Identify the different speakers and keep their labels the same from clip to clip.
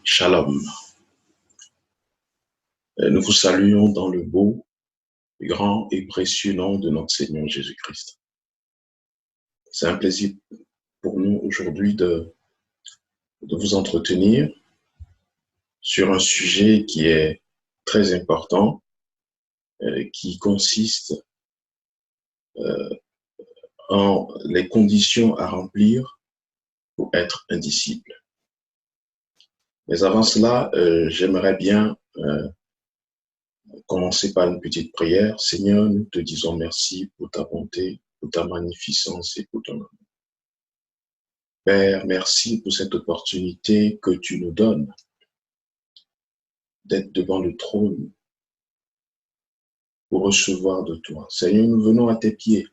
Speaker 1: Shalom. Nous vous saluons dans le beau, grand et précieux nom de notre Seigneur Jésus-Christ. C'est un plaisir pour nous aujourd'hui de vous entretenir sur un sujet qui est très important, qui consiste en les conditions à remplir pour être un disciple. Mais avant cela, j'aimerais bien commencer par une petite prière. Seigneur, nous te disons merci pour ta bonté, pour ta magnificence et pour ton amour. Père, merci pour cette opportunité que tu nous donnes d'être devant le trône pour recevoir de toi. Seigneur, nous venons à tes pieds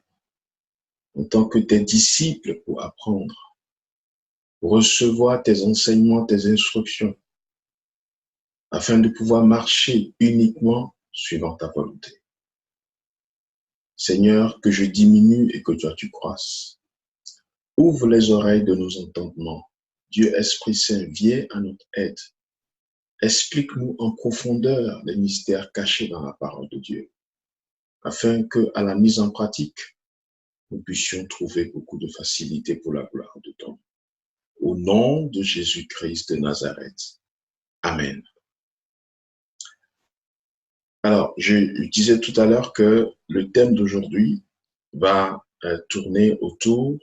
Speaker 1: en tant que tes disciples pour apprendre, pour recevoir tes enseignements, tes instructions, afin de pouvoir marcher uniquement suivant ta volonté. Seigneur, que je diminue et que toi tu croisses. Ouvre les oreilles de nos entendements. Dieu Esprit Saint, viens à notre aide. Explique-nous en profondeur les mystères cachés dans la parole de Dieu, afin que, à la mise en pratique, nous puissions trouver beaucoup de facilité pour la gloire de ton nom. Au nom de Jésus-Christ de Nazareth. Amen. Alors, je disais tout à l'heure que le thème d'aujourd'hui va tourner autour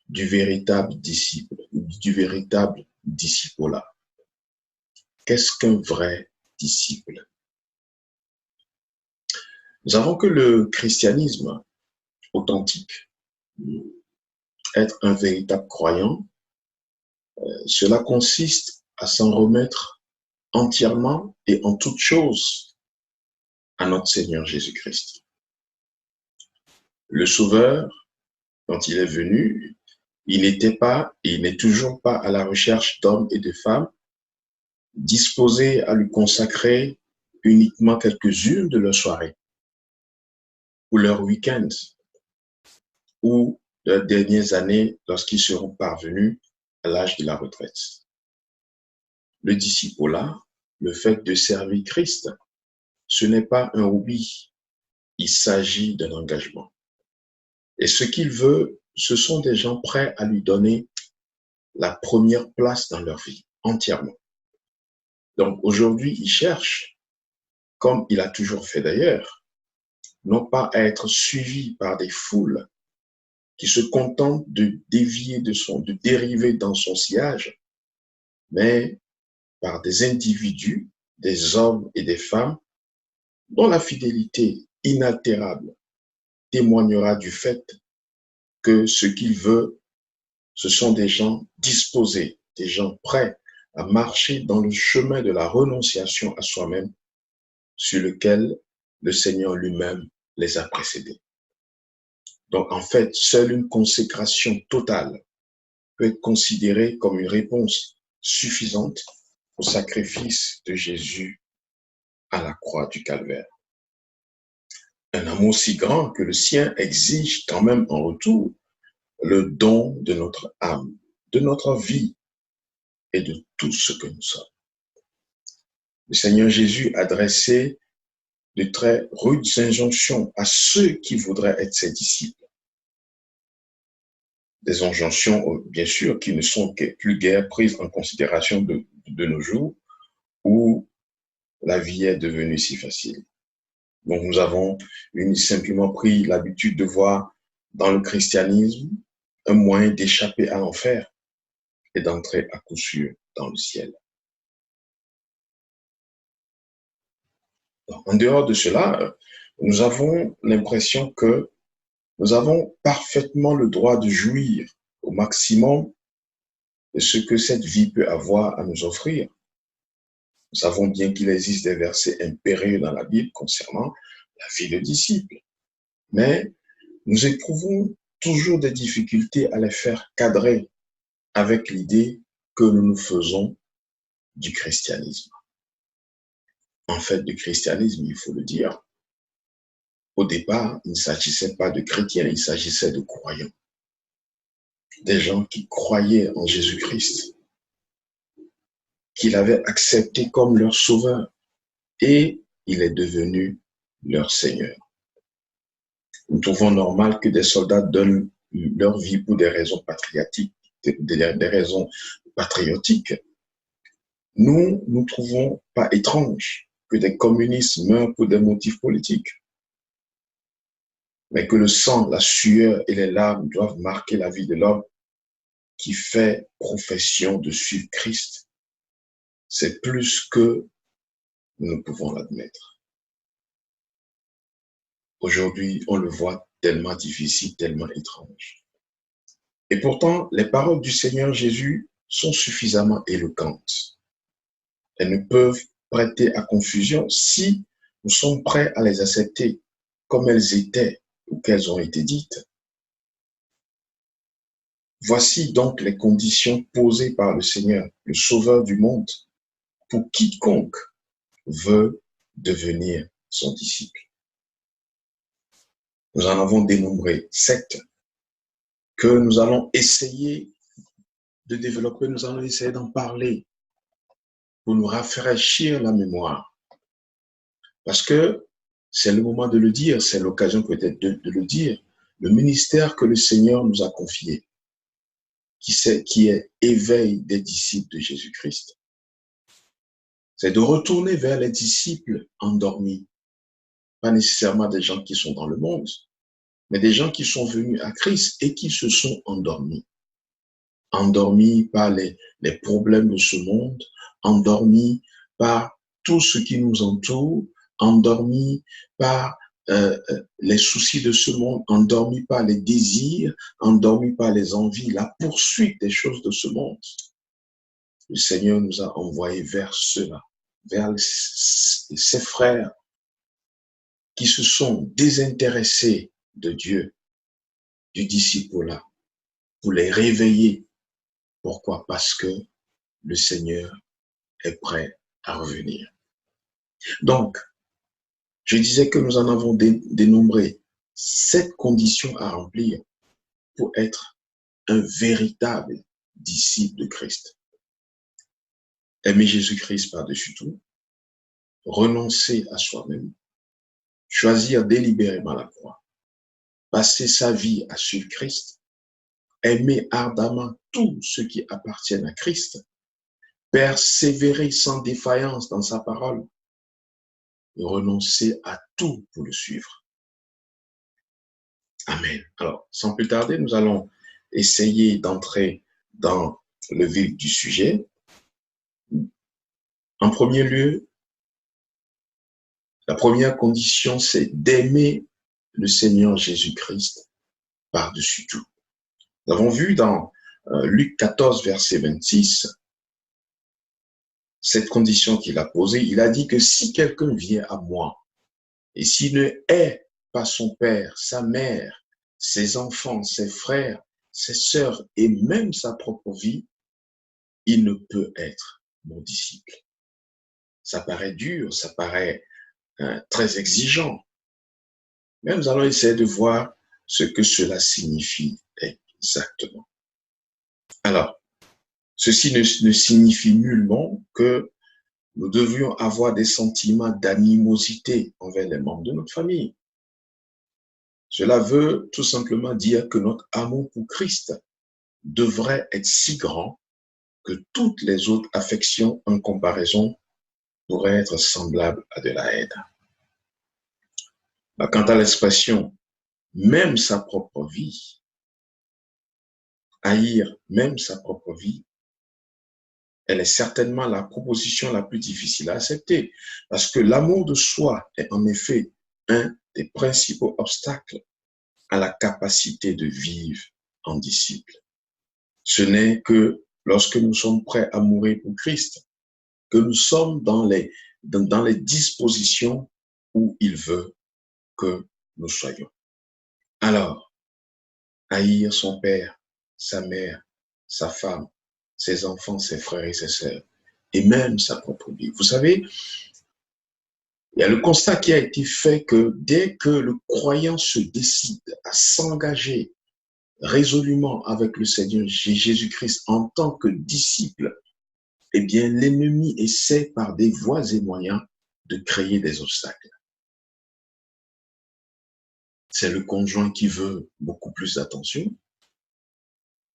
Speaker 1: du véritable disciple, du véritable discipolat. Qu'est-ce qu'un vrai disciple? Nous savons que le christianisme authentique, être un véritable croyant, cela consiste à s'en remettre entièrement et en toute chose à notre Seigneur Jésus-Christ. Le Sauveur, quand il est venu, il n'était pas et il n'est toujours pas à la recherche d'hommes et de femmes disposés à lui consacrer uniquement quelques-unes de leurs soirées ou leur week-end ou leurs dernières années lorsqu'ils seront parvenus à l'âge de la retraite. Le discipolat, le fait de servir Christ, ce n'est pas un hobby, il s'agit d'un engagement. Et ce qu'il veut, ce sont des gens prêts à lui donner la première place dans leur vie, entièrement. Donc aujourd'hui, il cherche, comme il a toujours fait d'ailleurs, non pas à être suivi par des foules qui se contentent de dévier de dériver dans son sillage, mais par des individus, des hommes et des femmes dont la fidélité inaltérable témoignera du fait que ce qu'il veut, ce sont des gens disposés, des gens prêts à marcher dans le chemin de la renonciation à soi-même sur lequel le Seigneur lui-même les a précédés. Donc en fait, seule une consécration totale peut être considérée comme une réponse suffisante au sacrifice de Jésus à la croix du Calvaire. Un amour si grand que le sien exige quand même en retour le don de notre âme, de notre vie et de tout ce que nous sommes. Le Seigneur Jésus a dressé de très rudes injonctions à ceux qui voudraient être ses disciples. Des injonctions, bien sûr, qui ne sont plus guère prises en considération de nos jours, où la vie est devenue si facile. Donc nous avons simplement pris l'habitude de voir dans le christianisme un moyen d'échapper à l'enfer et d'entrer à coup sûr dans le ciel. En dehors de cela, nous avons l'impression que nous avons parfaitement le droit de jouir au maximum de ce que cette vie peut avoir à nous offrir. Nous savons bien qu'il existe des versets impérieux dans la Bible concernant la vie de disciple, mais nous éprouvons toujours des difficultés à les faire cadrer avec l'idée que nous nous faisons du christianisme. En fait, du christianisme, il faut le dire, au départ, il ne s'agissait pas de chrétiens, il s'agissait de croyants. des gens qui croyaient en Jésus-Christ, qu'il avait accepté comme leur sauveur et il est devenu leur Seigneur. Nous trouvons normal que des soldats donnent leur vie pour des raisons patriotiques, des raisons patriotiques. Nous ne trouvons pas étrange que des communistes meurent pour des motifs politiques, mais que le sang, la sueur et les larmes doivent marquer la vie de l'homme qui fait profession de suivre Christ. C'est plus que nous ne pouvons l'admettre. Aujourd'hui, on le voit tellement difficile, tellement étrange. Et pourtant, les paroles du Seigneur Jésus sont suffisamment éloquentes. Elles ne peuvent prêter à confusion si nous sommes prêts à les accepter comme elles étaient ou qu'elles ont été dites. Voici donc les conditions posées par le Seigneur, le Sauveur du monde, pour quiconque veut devenir son disciple. Nous en avons dénombré 7 que nous allons essayer de développer, nous allons essayer d'en parler pour nous rafraîchir la mémoire. Parce que c'est le moment de le dire, c'est l'occasion peut-être de le dire. Le ministère que le Seigneur nous a confié, qui est éveil des disciples de Jésus-Christ, c'est de retourner vers les disciples endormis, pas nécessairement des gens qui sont dans le monde, mais des gens qui sont venus à Christ et qui se sont endormis. Endormis par les problèmes de ce monde, endormis par tout ce qui nous entoure, endormis par les soucis de ce monde, endormis par les désirs, endormis par les envies, la poursuite des choses de ce monde. Le Seigneur nous a envoyés vers ceux-là, vers ses frères qui se sont désintéressés de Dieu, du disciple-là, pour les réveiller. Pourquoi? Parce que le Seigneur est prêt à revenir. Donc, je disais que nous en avons dénombré 7 conditions à remplir pour être un véritable disciple de Christ. Aimer Jésus-Christ par-dessus tout, renoncer à soi-même, choisir délibérément la croix, passer sa vie à suivre Christ, aimer ardemment tout ce qui appartient à Christ, persévérer sans défaillance dans sa parole, et renoncer à tout pour le suivre. Amen. Alors, sans plus tarder, nous allons essayer d'entrer dans le vif du sujet. En premier lieu, la première condition, c'est d'aimer le Seigneur Jésus-Christ par-dessus tout. Nous avons vu dans Luc 14, verset 26, cette condition qu'il a posée. Il a dit que si quelqu'un vient à moi et s'il ne hait pas son père, sa mère, ses enfants, ses frères, ses sœurs et même sa propre vie, il ne peut être mon disciple. Ça paraît dur, ça paraît très exigeant, mais nous allons essayer de voir ce que cela signifie exactement. Alors, ceci ne signifie nullement que nous devions avoir des sentiments d'animosité envers les membres de notre famille. Cela veut tout simplement dire que notre amour pour Christ devrait être si grand que toutes les autres affections en comparaison pourraient être semblables à de la haine. Quant à l'expression « même sa propre vie », haïr même sa propre vie, elle est certainement la proposition la plus difficile à accepter, parce que l'amour de soi est en effet un des principaux obstacles à la capacité de vivre en disciple. Ce n'est que lorsque nous sommes prêts à mourir pour Christ que nous sommes dans les dispositions où il veut que nous soyons. Alors, haïr son père, sa mère, sa femme, ses enfants, ses frères et ses sœurs, et même sa propre vie. Vous savez, il y a le constat qui a été fait que dès que le croyant se décide à s'engager résolument avec le Seigneur Jésus-Christ en tant que disciple, eh bien, l'ennemi essaie par des voies et moyens de créer des obstacles. C'est le conjoint qui veut beaucoup plus d'attention,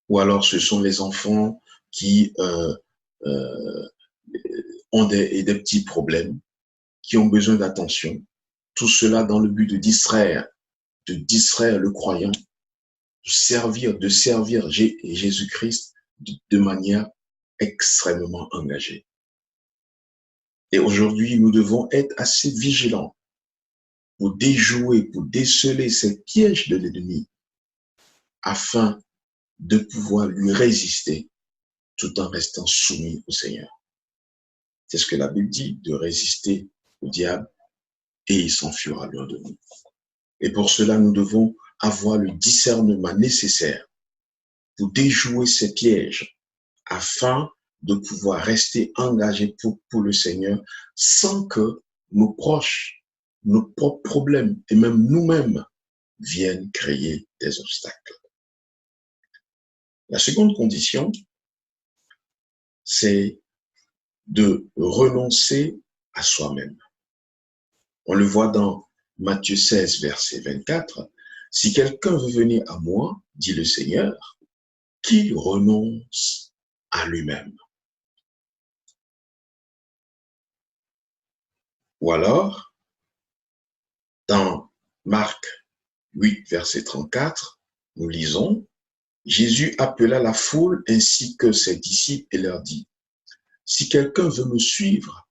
Speaker 1: ou alors ce sont les enfants qui euh, ont des petits problèmes, qui ont besoin d'attention. Tout cela dans le but de distraire le croyant, de servir Jésus-Christ de manière extrêmement engagée. Et aujourd'hui, nous devons être assez vigilants pour déjouer, pour déceler ces pièges de l'ennemi afin de pouvoir lui résister tout en restant soumis au Seigneur. C'est ce que la Bible dit, de résister au diable et il s'enfuira loin de nous. Et pour cela, nous devons avoir le discernement nécessaire pour déjouer ces pièges afin de pouvoir rester engagés pour le Seigneur sans que nos proches, nos propres problèmes et même nous-mêmes viennent créer des obstacles. La seconde condition, c'est de renoncer à soi-même. On le voit dans Matthieu 16, verset 24. « Si quelqu'un veut venir à moi, dit le Seigneur, qu'il renonce à lui-même. » Ou alors, dans Marc 8, verset 34, nous lisons, « Jésus appela la foule ainsi que ses disciples et leur dit, « Si quelqu'un veut me suivre,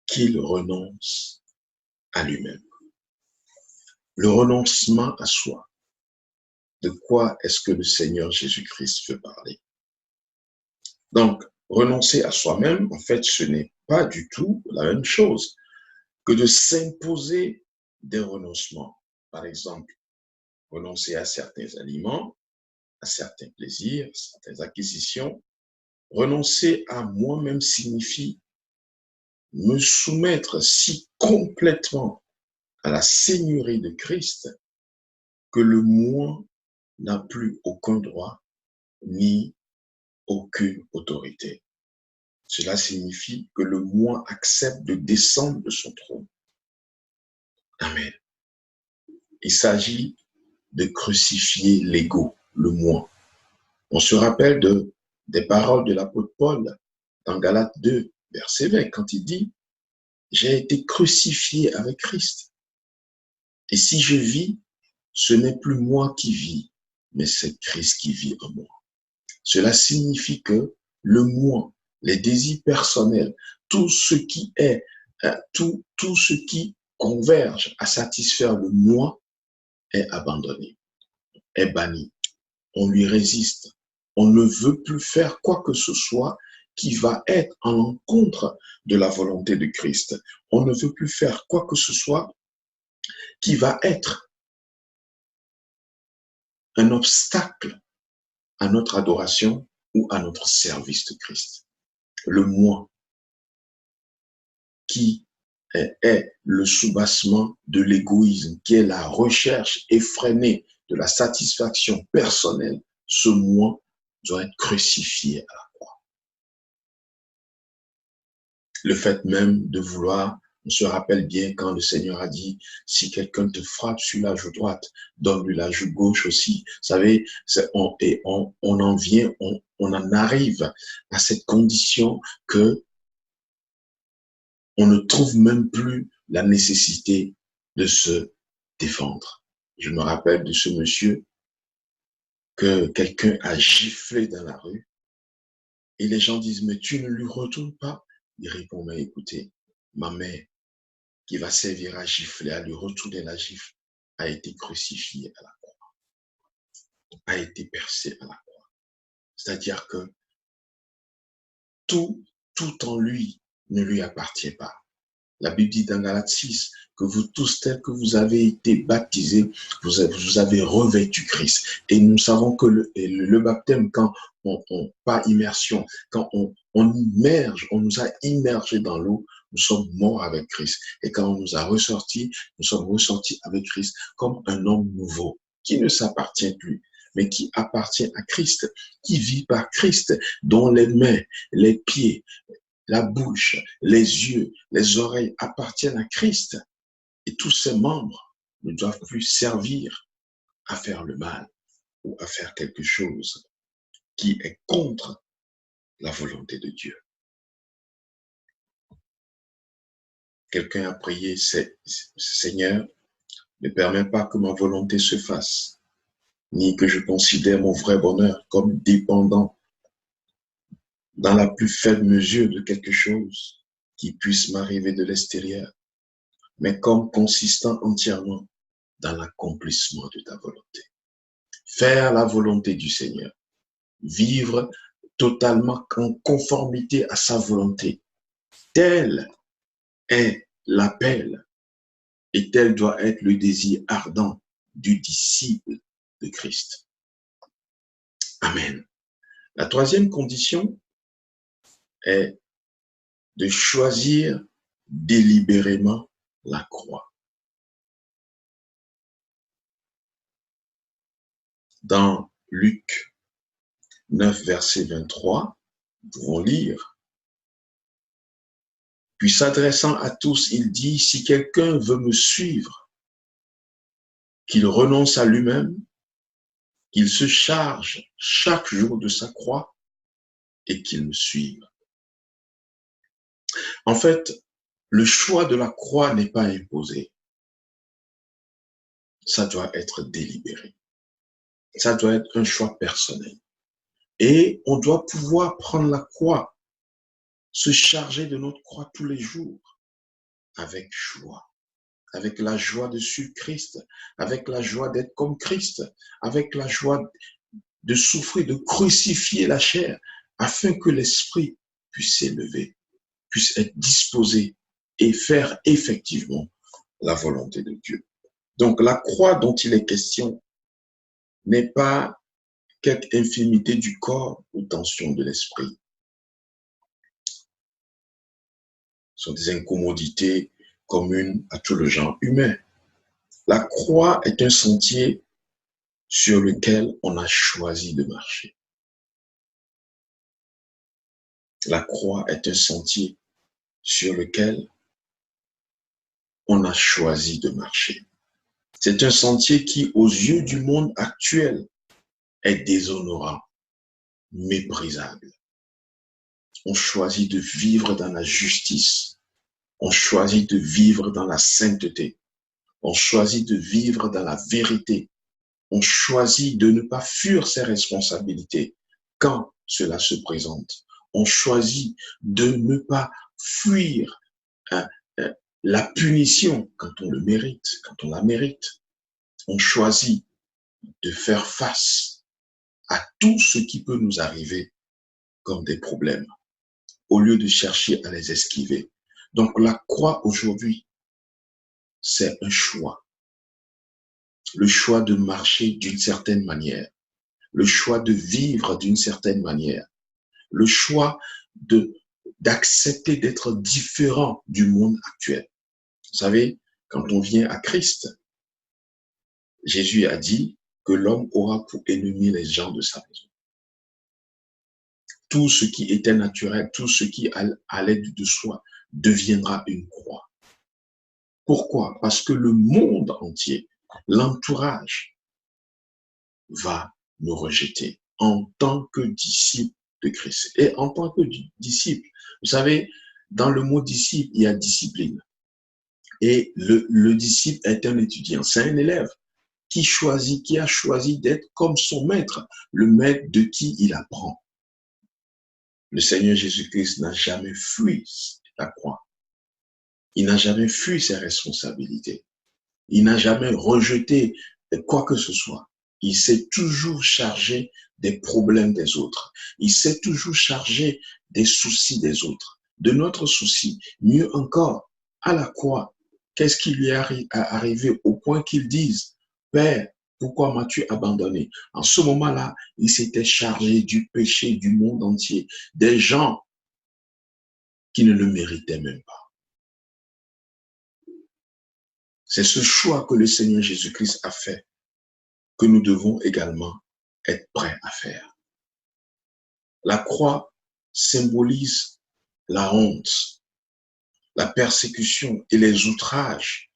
Speaker 1: qu'il renonce à lui-même. » Le renoncement à soi. De quoi est-ce que le Seigneur Jésus-Christ veut parler? Donc, renoncer à soi-même, en fait, ce n'est pas du tout la même chose que de s'imposer des renoncements. Par exemple, renoncer à certains aliments, à certains plaisirs, certaines acquisitions. Renoncer à moi-même signifie me soumettre si complètement à la seigneurie de Christ que le moi n'a plus aucun droit ni aucune autorité. Cela signifie que le moi accepte de descendre de son trône. Amen. Il s'agit de crucifier l'ego, le moi. On se rappelle des paroles de l'apôtre Paul dans Galates 2, verset 20, quand il dit « J'ai été crucifié avec Christ. Et si je vis, ce n'est plus moi qui vis, mais c'est Christ qui vit en moi. » Cela signifie que le moi, les désirs personnels, tout ce qui est, tout ce qui converge à satisfaire le moi est abandonné, est banni. On lui résiste. On ne veut plus faire quoi que ce soit qui va être en l'encontre de la volonté de Christ. On ne veut plus faire quoi que ce soit qui va être un obstacle à notre adoration ou à notre service de Christ. Le moi qui est le soubassement de l'égoïsme, qui est la recherche effrénée de la satisfaction personnelle, ce moi doit être crucifié à la croix. Le fait même de vouloir, on se rappelle bien quand le Seigneur a dit, si quelqu'un te frappe sur la joue droite, donne-lui la joue gauche aussi. Vous savez, on en vient, on en arrive à cette condition que on ne trouve même plus la nécessité de se défendre. Je me rappelle de ce monsieur que quelqu'un a giflé dans la rue et les gens disent, mais tu ne lui retournes pas? Il répond, mais écoutez, ma mère qui va servir à gifler, à lui retourner la gifle, a été crucifiée à la croix, a été percée à la croix. C'est-à-dire que tout en lui ne lui appartient pas. La Bible dit dans Galates 6 que vous tous tels que vous avez été baptisés, vous avez revêtu Christ. Et nous savons que le baptême, quand pas immersion, quand on immerge, on nous a immergés dans l'eau, nous sommes morts avec Christ. Et quand on nous a ressortis, nous sommes ressortis avec Christ comme un homme nouveau qui ne s'appartient plus. mais qui appartient à Christ, qui vit par Christ, dont les mains, les pieds, la bouche, les yeux, les oreilles appartiennent à Christ. Et tous ses membres ne doivent plus servir à faire le mal ou à faire quelque chose qui est contre la volonté de Dieu. Quelqu'un a prié, Seigneur, ne permets pas que ma volonté se fasse, ni que je considère mon vrai bonheur comme dépendant dans la plus faible mesure de quelque chose qui puisse m'arriver de l'extérieur, mais comme consistant entièrement dans l'accomplissement de ta volonté. Faire la volonté du Seigneur, vivre totalement en conformité à sa volonté. Tel est l'appel et tel doit être le désir ardent du disciple de Christ. Amen. La troisième condition est de choisir délibérément la croix. Dans Luc 9, verset 23, nous pouvons lire: « Puis s'adressant à tous, il dit, si quelqu'un veut me suivre, qu'il renonce à lui-même, qu'il se charge chaque jour de sa croix et qu'il me suive. » En fait, le choix de la croix n'est pas imposé. Ça doit être délibéré. Ça doit être un choix personnel. Et on doit pouvoir prendre la croix, se charger de notre croix tous les jours avec joie, avec la joie de suivre Christ, avec la joie d'être comme Christ, avec la joie de souffrir, de crucifier la chair, afin que l'esprit puisse s'élever, puisse être disposé et faire effectivement la volonté de Dieu. Donc la croix dont il est question n'est pas quelque infirmité du corps ou tension de l'esprit. Ce sont des incommodités communes à tout le genre humain. La croix est un sentier sur lequel on a choisi de marcher. La croix est un sentier sur lequel on a choisi de marcher. C'est un sentier qui, aux yeux du monde actuel, est déshonorant, méprisable. On choisit de vivre dans la justice. On choisit de vivre dans la sainteté. On choisit de vivre dans la vérité. On choisit de ne pas fuir ses responsabilités quand cela se présente. On choisit de ne pas fuir la punition quand on le mérite, quand on la mérite. On choisit de faire face à tout ce qui peut nous arriver comme des problèmes, au lieu de chercher à les esquiver. Donc la croix aujourd'hui, c'est un choix. Le choix de marcher d'une certaine manière, le choix de vivre d'une certaine manière, le choix d'accepter d'être différent du monde actuel. Vous savez, quand on vient à Christ, Jésus a dit que l'homme aura pour ennemi les gens de sa maison. Tout ce qui était naturel, tout ce qui allait de soi deviendra une croix. Pourquoi? Parce que le monde entier, l'entourage, va nous rejeter en tant que disciples de Christ. Et en tant que disciple, vous savez, dans le mot disciple, il y a discipline. Et le disciple est un étudiant, c'est un élève qui a choisi d'être comme son maître, le maître de qui il apprend. Le Seigneur Jésus-Christ n'a jamais fui la croix. Il n'a jamais fui ses responsabilités. Il n'a jamais rejeté quoi que ce soit. Il s'est toujours chargé des problèmes des autres. Il s'est toujours chargé des soucis des autres, de notre souci. Mieux encore, à la croix, qu'est-ce qui lui est arrivé au point qu'il dise, « Père, pourquoi m'as-tu abandonné ?» En ce moment-là, il s'était chargé du péché du monde entier, des gens qui ne le méritaient même pas. C'est ce choix que le Seigneur Jésus-Christ a fait, que nous devons également être prêt à faire. La croix symbolise la honte, la persécution et les outrages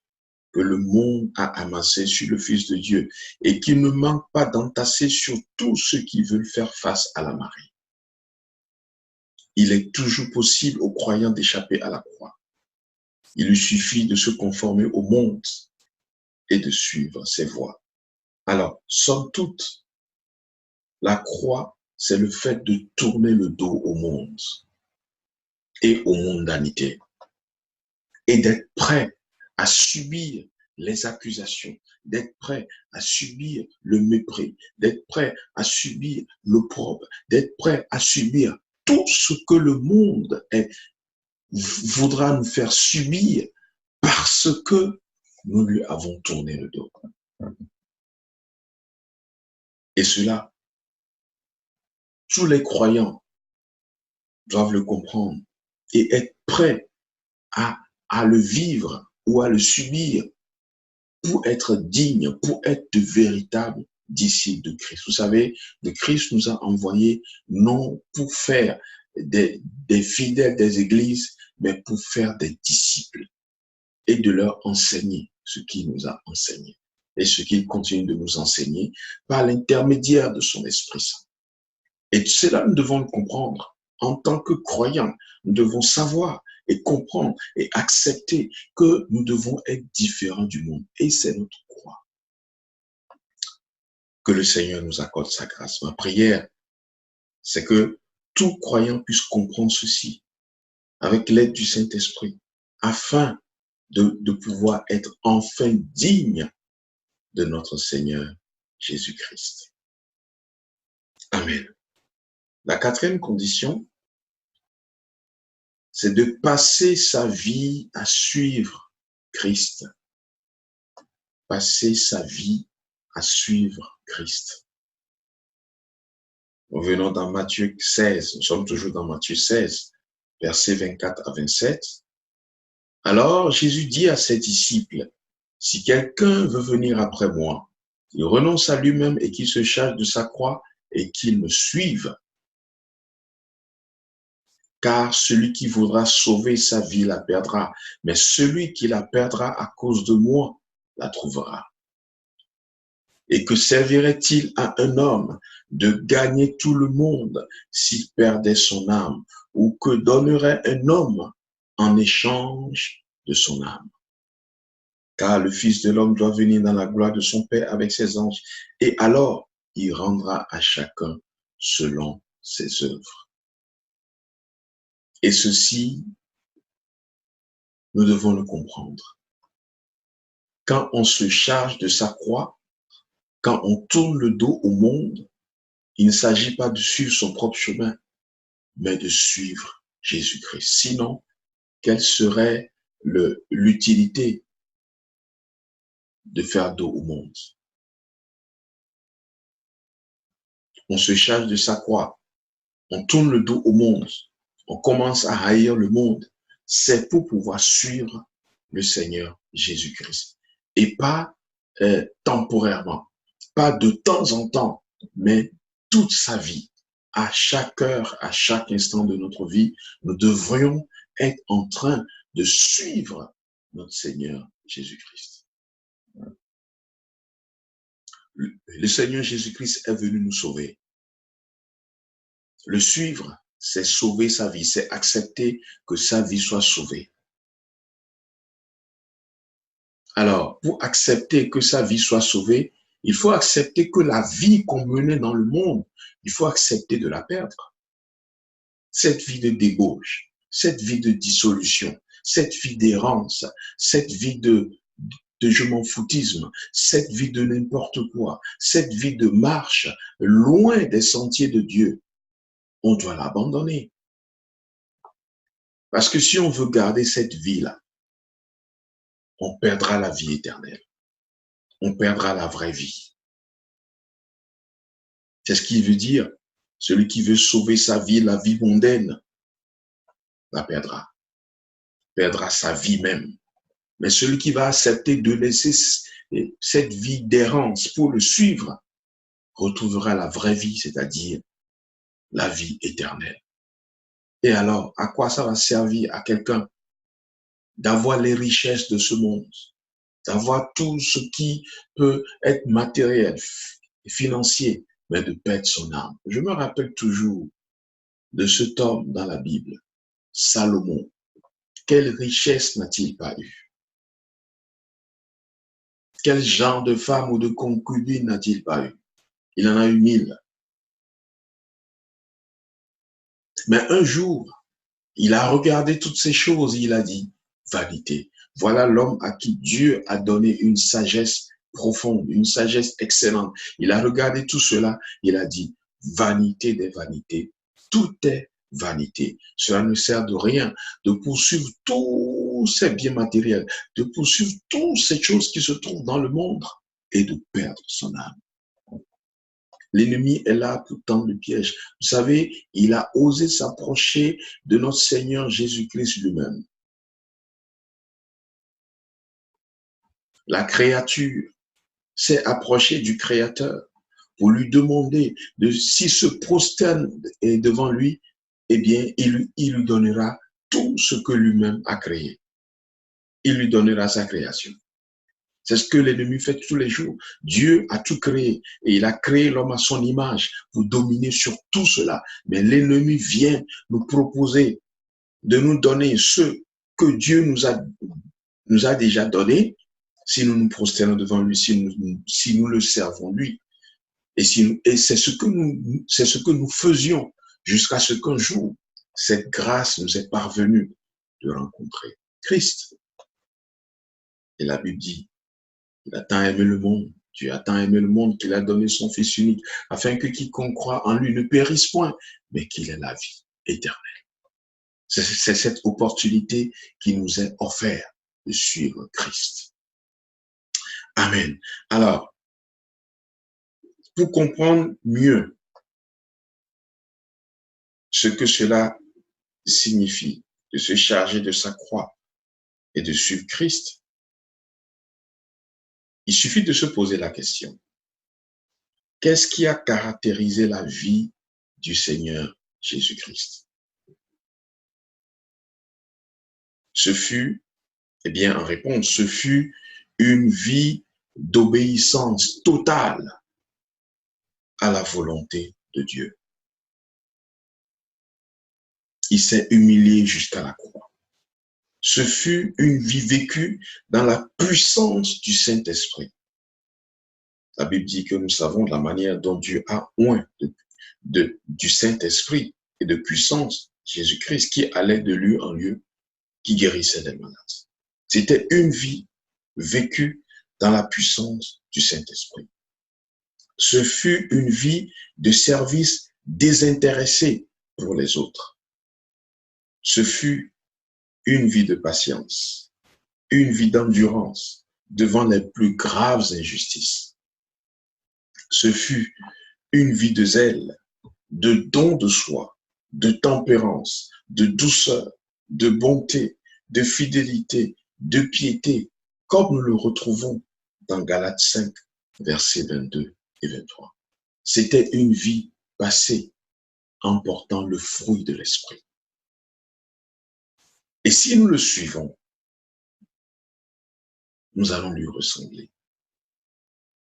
Speaker 1: que le monde a amassés sur le Fils de Dieu et qui ne manque pas d'entasser sur tous ceux qui veulent faire face à la marée. Il est toujours possible aux croyants d'échapper à la croix. Il lui suffit de se conformer au monde et de suivre ses voies. Alors, somme toute, la croix, c'est le fait de tourner le dos au monde et aux mondanités et d'être prêt à subir les accusations, d'être prêt à subir le mépris, d'être prêt à subir l'opprobre, d'être prêt à subir tout ce que le monde voudra nous faire subir parce que nous lui avons tourné le dos. Et cela, tous les croyants doivent le comprendre et être prêts à le vivre ou à le subir pour être dignes, pour être de véritables disciples de Christ. Vous savez, le Christ nous a envoyés non pour faire des fidèles des églises, mais pour faire des disciples et de leur enseigner ce qu'il nous a enseigné et ce qu'il continue de nous enseigner par l'intermédiaire de son Esprit Saint. Et cela, nous devons le comprendre. En tant que croyants, nous devons savoir et comprendre et accepter que nous devons être différents du monde. Et c'est notre croix. Que le Seigneur nous accorde sa grâce. Ma prière, c'est que tout croyant puisse comprendre ceci avec l'aide du Saint-Esprit, afin de pouvoir être enfin digne de notre Seigneur Jésus-Christ. Amen. La quatrième condition, c'est de passer sa vie à suivre Christ. Passer sa vie à suivre Christ. Nous venons dans Matthieu 16, nous sommes toujours dans Matthieu 16, versets 24 à 27. Alors Jésus dit à ses disciples, « Si quelqu'un veut venir après moi, il renonce à lui-même et qu'il se charge de sa croix et qu'il me suive. Car celui qui voudra sauver sa vie la perdra, mais celui qui la perdra à cause de moi la trouvera. Et que servirait-il à un homme de gagner tout le monde s'il perdait son âme, ou que donnerait un homme en échange de son âme? Car le Fils de l'homme doit venir dans la gloire de son Père avec ses anges, et alors il rendra à chacun selon ses œuvres. Et ceci, nous devons le comprendre. Quand on se charge de sa croix, quand on tourne le dos au monde, il ne s'agit pas de suivre son propre chemin, mais de suivre Jésus-Christ. Sinon, quelle serait l'utilité de faire dos au monde? On se charge de sa croix, on tourne le dos au monde, on commence à haïr le monde. C'est pour pouvoir suivre le Seigneur Jésus-Christ. Et pas temporairement, pas de temps en temps, mais toute sa vie. À chaque heure, à chaque instant de notre vie, nous devrions être en train de suivre notre Seigneur Jésus-Christ. Le Seigneur Jésus-Christ est venu nous sauver. Le suivre, c'est sauver sa vie, c'est accepter que sa vie soit sauvée. Alors, pour accepter que sa vie soit sauvée, il faut accepter que la vie qu'on menait dans le monde, il faut accepter de la perdre. Cette vie de débauche, cette vie de dissolution, cette vie d'errance, cette vie de je m'en foutisme, cette vie de n'importe quoi, cette vie de marche loin des sentiers de Dieu, on doit l'abandonner. Parce que si on veut garder cette vie-là, on perdra la vie éternelle. On perdra la vraie vie. C'est ce qu'il veut dire. Celui qui veut sauver sa vie, la vie mondaine, la perdra. Perdra sa vie même. Mais celui qui va accepter de laisser cette vie d'errance pour le suivre, retrouvera la vraie vie, c'est-à-dire la vie éternelle. Et alors, à quoi ça va servir à quelqu'un d'avoir les richesses de ce monde, d'avoir tout ce qui peut être matériel, financier, mais de perdre son âme? Je me rappelle toujours de cet homme dans la Bible, Salomon. Quelle richesse n'a-t-il pas eu? Quel genre de femme ou de concubine n'a-t-il pas eu? Il en a eu 1000. Mais un jour, il a regardé toutes ces choses et il a dit, vanité. Voilà l'homme à qui Dieu a donné une sagesse profonde, une sagesse excellente. Il a regardé tout cela, il a dit, vanité des vanités, tout est vanité. Cela ne sert de rien de poursuivre tous ces biens matériels, de poursuivre toutes ces choses qui se trouvent dans le monde et de perdre son âme. L'ennemi est là pour tendre le piège. Vous savez, il a osé s'approcher de notre Seigneur Jésus-Christ lui-même. La créature s'est approchée du Créateur pour lui demander de s'il se prosterne devant lui, eh bien, il lui donnera tout ce que lui-même a créé. Il lui donnera sa création. C'est ce que l'ennemi fait tous les jours. Dieu a tout créé et il a créé l'homme à son image pour dominer sur tout cela. Mais l'ennemi vient nous proposer de nous donner ce que Dieu nous a déjà donné si nous nous prosternons devant lui, si nous le servons lui. Et c'est ce que nous faisions jusqu'à ce qu'un jour, cette grâce nous est parvenue de rencontrer Christ. Et la Bible dit, il a tant aimé le monde, Dieu a tant aimé le monde qu'il a donné son Fils unique, afin que quiconque croit en lui ne périsse point, mais qu'il ait la vie éternelle. C'est cette opportunité qui nous est offerte de suivre Christ. Amen. Alors, pour comprendre mieux ce que cela signifie, de se charger de sa croix et de suivre Christ, il suffit de se poser la question, qu'est-ce qui a caractérisé la vie du Seigneur Jésus-Christ? Ce fut, eh bien, en réponse, ce fut une vie d'obéissance totale à la volonté de Dieu. Il s'est humilié jusqu'à la croix. Ce fut une vie vécue dans la puissance du Saint-Esprit. La Bible dit que nous savons de la manière dont Dieu a oint du Saint-Esprit et de puissance Jésus-Christ qui allait de lieu en lieu, qui guérissait les malades. C'était une vie vécue dans la puissance du Saint-Esprit. Ce fut une vie de service désintéressé pour les autres. Ce fut une vie de patience, une vie d'endurance devant les plus graves injustices. Ce fut une vie de zèle, de don de soi, de tempérance, de douceur, de bonté, de fidélité, de piété, comme nous le retrouvons dans Galates 5, versets 22 et 23. C'était une vie passée en portant le fruit de l'esprit. Et si nous le suivons, nous allons lui ressembler.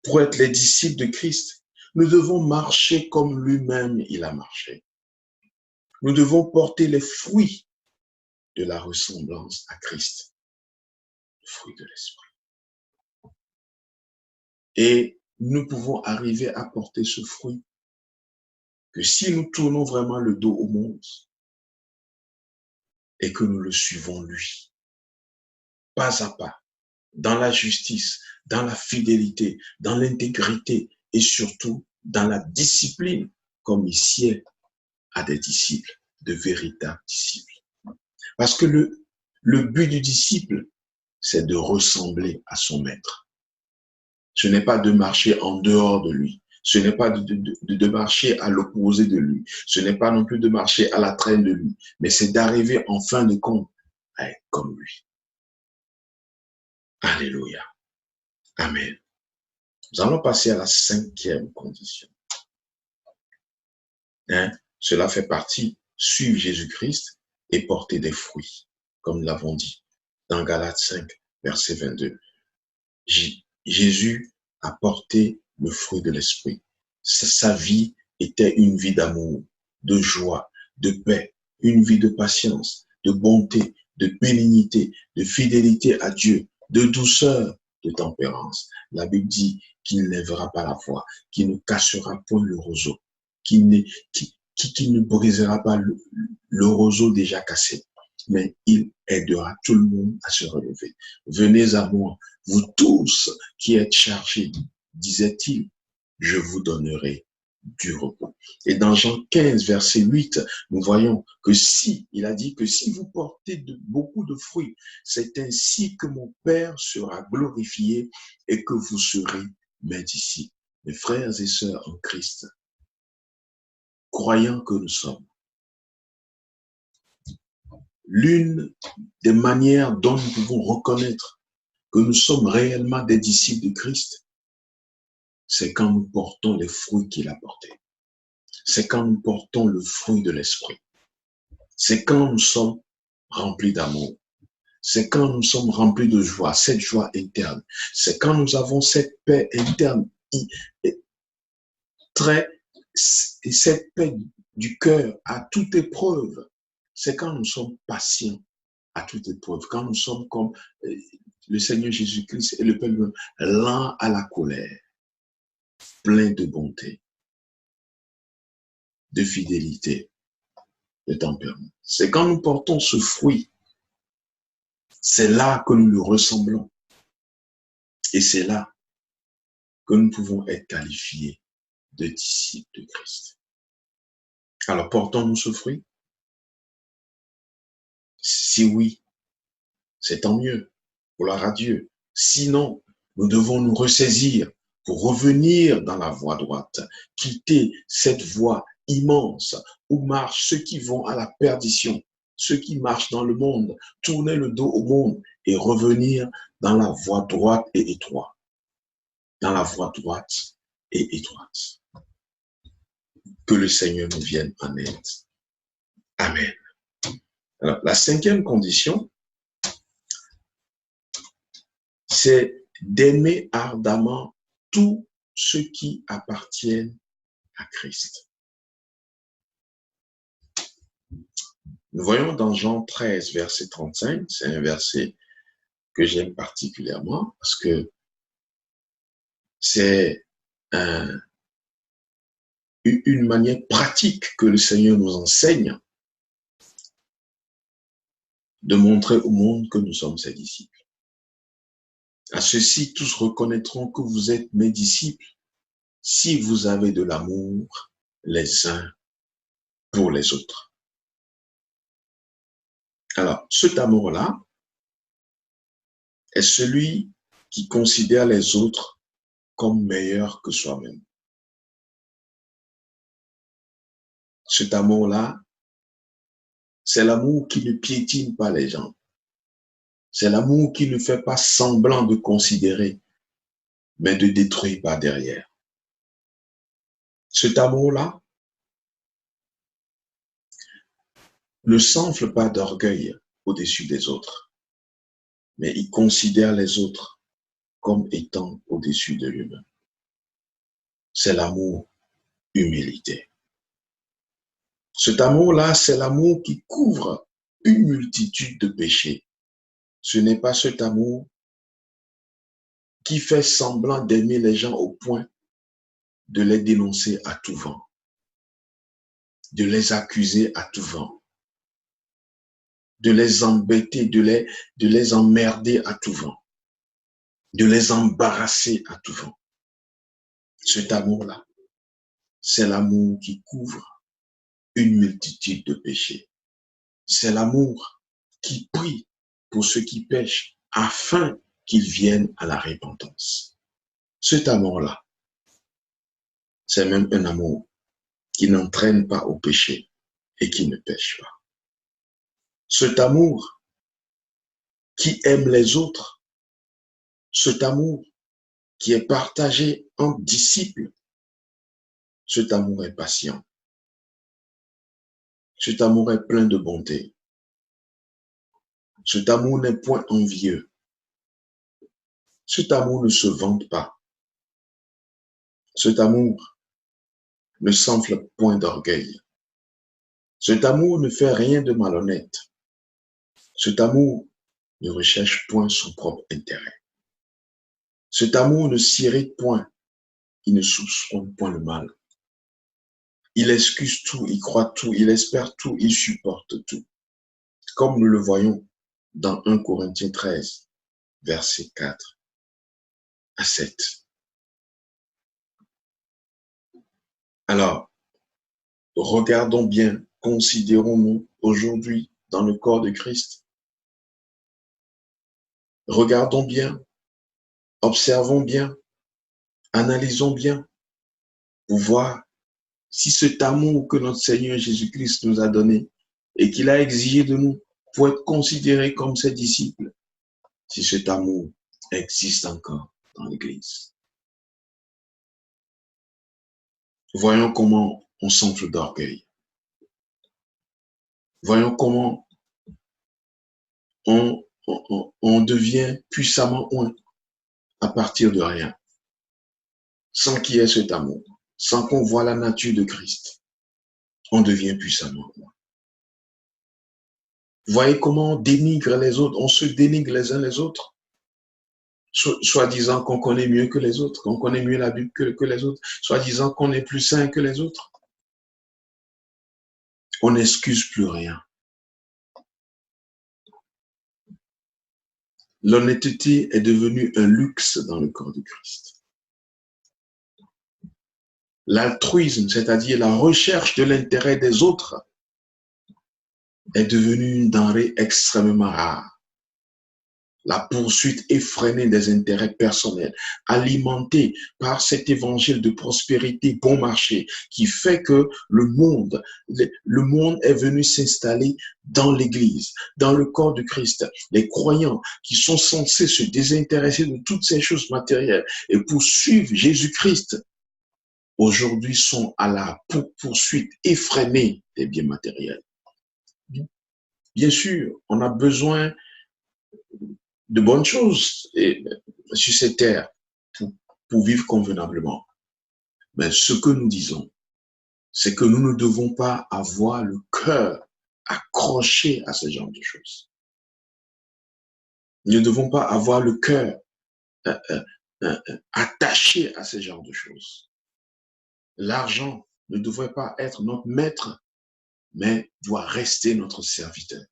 Speaker 1: Pour être les disciples de Christ, nous devons marcher comme lui-même il a marché. Nous devons porter les fruits de la ressemblance à Christ, le fruit de l'esprit. Et nous pouvons arriver à porter ce fruit que si nous tournons vraiment le dos au monde et que nous le suivons lui, pas à pas, dans la justice, dans la fidélité, dans l'intégrité et surtout dans la discipline, comme il sied à des disciples, de véritables disciples. Parce que le but du disciple, c'est de ressembler à son maître. Ce n'est pas de marcher en dehors de lui. Ce n'est pas de marcher à l'opposé de lui. Ce n'est pas non plus de marcher à la traîne de lui. Mais c'est d'arriver en fin de compte à être comme lui. Alléluia. Amen. Nous allons passer à la 5e condition. Hein? Cela fait partie, suivre Jésus-Christ et porter des fruits, comme nous l'avons dit dans Galates 5, verset 22. Jésus a porté le fruit de l'esprit. Sa vie était une vie d'amour, de joie, de paix, une vie de patience, de bonté, de bénignité, de fidélité à Dieu, de douceur, de tempérance. La Bible dit qu'il ne lèvera pas la voix, qu'il ne cassera point le roseau, qu'il ne brisera pas le roseau déjà cassé, mais il aidera tout le monde à se relever. Venez à moi, vous tous qui êtes chargés, disait-il, je vous donnerai du repos. Et dans Jean 15, verset 8, nous voyons que il a dit que si vous portez beaucoup de fruits, c'est ainsi que mon Père sera glorifié et que vous serez mes disciples. Mes frères et sœurs en Christ, croyants que nous sommes, l'une des manières dont nous pouvons reconnaître que nous sommes réellement des disciples de Christ, c'est quand nous portons les fruits qu'il a portés. C'est quand nous portons le fruit de l'esprit. C'est quand nous sommes remplis d'amour. C'est quand nous sommes remplis de joie, cette joie interne. C'est quand nous avons cette paix interne, cette paix du cœur à toute épreuve. C'est quand nous sommes patients à toute épreuve, quand nous sommes comme le Seigneur Jésus-Christ et le Père, lent à la colère, plein de bonté, de fidélité, de tempérament. C'est quand nous portons ce fruit, c'est là que nous le ressemblons. Et c'est là que nous pouvons être qualifiés de disciples de Christ. Alors, portons-nous ce fruit? Si oui, c'est tant mieux. Gloire à Dieu. Sinon, nous devons nous ressaisir pour revenir dans la voie droite, quitter cette voie immense où marchent ceux qui vont à la perdition, ceux qui marchent dans le monde, tourner le dos au monde et revenir dans la voie droite et étroite. Dans la voie droite et étroite. Que le Seigneur nous vienne en aide. Amen. Alors, la cinquième condition, c'est d'aimer ardemment tous ceux qui appartiennent à Christ. Nous voyons dans Jean 13, verset 35, c'est un verset que j'aime particulièrement parce que c'est une manière pratique que le Seigneur nous enseigne de montrer au monde que nous sommes ses disciples. À ceux-ci, tous reconnaîtront que vous êtes mes disciples si vous avez de l'amour les uns pour les autres. Alors, cet amour-là est celui qui considère les autres comme meilleurs que soi-même. Cet amour-là, c'est l'amour qui ne piétine pas les gens. C'est l'amour qui ne fait pas semblant de considérer, mais de détruire par derrière. Cet amour-là ne s'enfle pas d'orgueil au-dessus des autres, mais il considère les autres comme étant au-dessus de lui-même. C'est l'amour humilité. Cet amour-là, c'est l'amour qui couvre une multitude de péchés. Ce n'est pas cet amour qui fait semblant d'aimer les gens au point de les dénoncer à tout vent, de les accuser à tout vent, de les embêter, de les emmerder à tout vent, de les embarrasser à tout vent. Cet amour-là, c'est l'amour qui couvre une multitude de péchés. C'est l'amour qui prie pour ceux qui pêchent afin qu'ils viennent à la repentance. Cet amour-là, c'est même un amour qui n'entraîne pas au péché et qui ne pêche pas. Cet amour qui aime les autres, cet amour qui est partagé entre disciples, cet amour est patient, Cet amour est plein de bonté. Cet amour n'est point envieux. Cet amour ne se vante pas. Cet amour ne s'enfle point d'orgueil. Cet amour ne fait rien de malhonnête. Cet amour ne recherche point son propre intérêt. Cet amour ne s'irrite point. Il ne soupçonne point le mal. Il excuse tout, il croit tout, il espère tout, il supporte tout. Comme nous le voyons dans 1 Corinthiens 13, versets 4 à 7. Alors, regardons bien, considérons-nous aujourd'hui dans le corps de Christ. Regardons bien, observons bien, analysons bien pour voir si cet amour que notre Seigneur Jésus-Christ nous a donné et qu'il a exigé de nous pour être considérés comme ses disciples, si cet amour existe encore dans l'Église. Voyons comment on s'enfle d'orgueil. Voyons comment on devient puissamment un à partir de rien, sans qu'il y ait cet amour, sans qu'on voit la nature de Christ. On devient puissamment un. Voyez comment on dénigre les autres, on se dénigre les uns les autres, soi-disant qu'on connaît mieux que les autres, qu'on connaît mieux la Bible que les autres, soi-disant qu'on est plus saint que les autres. On n'excuse plus rien. L'honnêteté est devenue un luxe dans le corps de Christ. L'altruisme, c'est-à-dire la recherche de l'intérêt des autres, est devenue une denrée extrêmement rare. La poursuite effrénée des intérêts personnels, alimentée par cet évangile de prospérité bon marché, qui fait que le monde est venu s'installer dans l'Église, dans le corps de Christ. Les croyants qui sont censés se désintéresser de toutes ces choses matérielles et poursuivre Jésus-Christ, aujourd'hui sont à la poursuite effrénée des biens matériels. Bien sûr, on a besoin de bonnes choses sur cette terre pour vivre convenablement. Mais ce que nous disons, c'est que nous ne devons pas avoir le cœur accroché à ce genre de choses. Nous ne devons pas avoir le cœur attaché à ce genre de choses. L'argent ne devrait pas être notre maître, mais doit rester notre serviteur.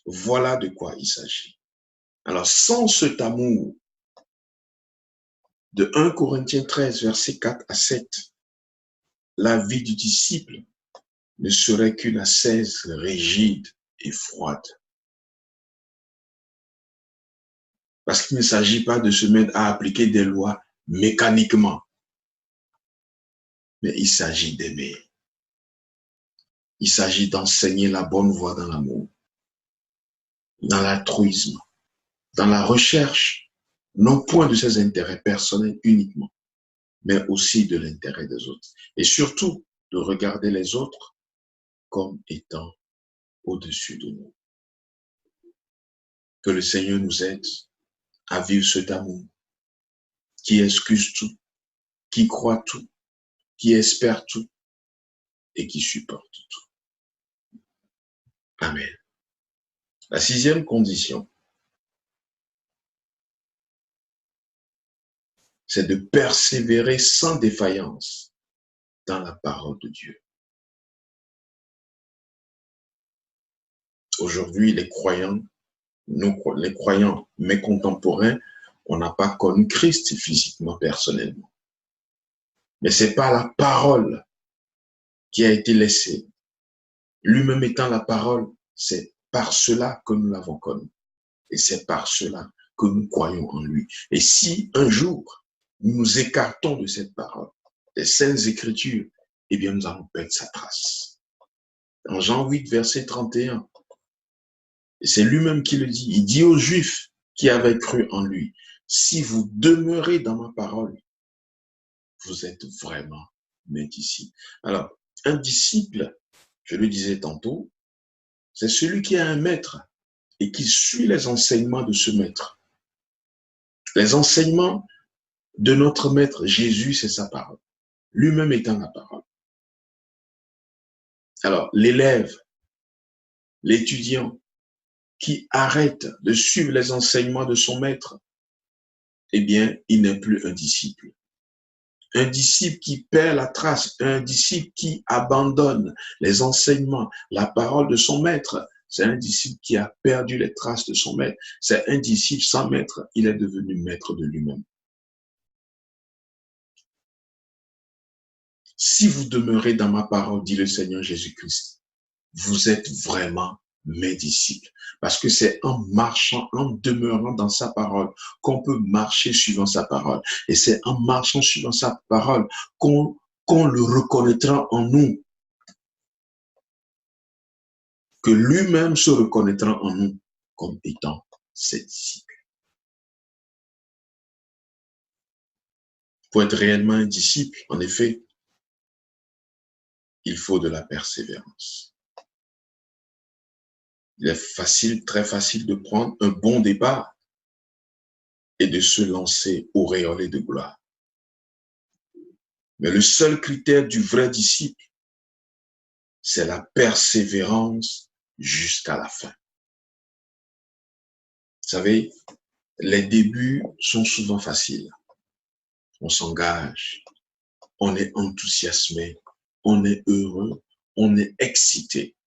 Speaker 1: Voilà de quoi il s'agit. Alors, sans cet amour de 1 Corinthiens 13, versets 4 à 7, la vie du disciple ne serait qu'une ascèse rigide et froide. Parce qu'il ne s'agit pas de se mettre à appliquer des lois mécaniquement, mais il s'agit d'aimer. Il s'agit d'enseigner la bonne voie dans l'amour, dans l'altruisme, dans la recherche, non point de ses intérêts personnels uniquement, mais aussi de l'intérêt des autres. Et surtout, de regarder les autres comme étant au-dessus de nous. Que le Seigneur nous aide à vivre cet amour qui excuse tout, qui croit tout, qui espère tout et qui supporte tout. Amen. La 6e condition, c'est de persévérer sans défaillance dans la parole de Dieu. Aujourd'hui, les croyants, les croyants, mes contemporains, on n'a pas connu Christ physiquement, personnellement. Mais c'est par la parole qui a été laissée. Lui-même étant la parole, c'est par cela que nous l'avons connu. Et c'est par cela que nous croyons en lui. Et si un jour, nous nous écartons de cette parole, des saintes écritures, eh bien, nous allons perdre sa trace. Dans Jean 8, verset 31, et c'est lui-même qui le dit, il dit aux Juifs qui avaient cru en lui, si vous demeurez dans ma parole, vous êtes vraiment mes disciples. Alors, un disciple je le disais tantôt, c'est celui qui a un maître et qui suit les enseignements de ce maître. Les enseignements de notre maître Jésus, c'est sa parole. Lui-même étant la parole. Alors, l'élève, l'étudiant qui arrête de suivre les enseignements de son maître, eh bien, il n'est plus un disciple. Un disciple qui perd la trace, un disciple qui abandonne les enseignements, la parole de son maître, c'est un disciple qui a perdu les traces de son maître. C'est un disciple sans maître, il est devenu maître de lui-même. Si vous demeurez dans ma parole, dit le Seigneur Jésus-Christ, vous êtes vraiment mes disciples. Parce que c'est en marchant, en demeurant dans sa parole qu'on peut marcher suivant sa parole. Et c'est en marchant suivant sa parole qu'on le reconnaîtra en nous. Que lui-même se reconnaîtra en nous comme étant ses disciples. Pour être réellement un disciple, en effet, il faut de la persévérance. Il est facile, très facile de prendre un bon départ et de se lancer auréolé de gloire. Mais le seul critère du vrai disciple, c'est la persévérance jusqu'à la fin. Vous savez, les débuts sont souvent faciles. On s'engage, on est enthousiasmé, on est heureux, on est excité.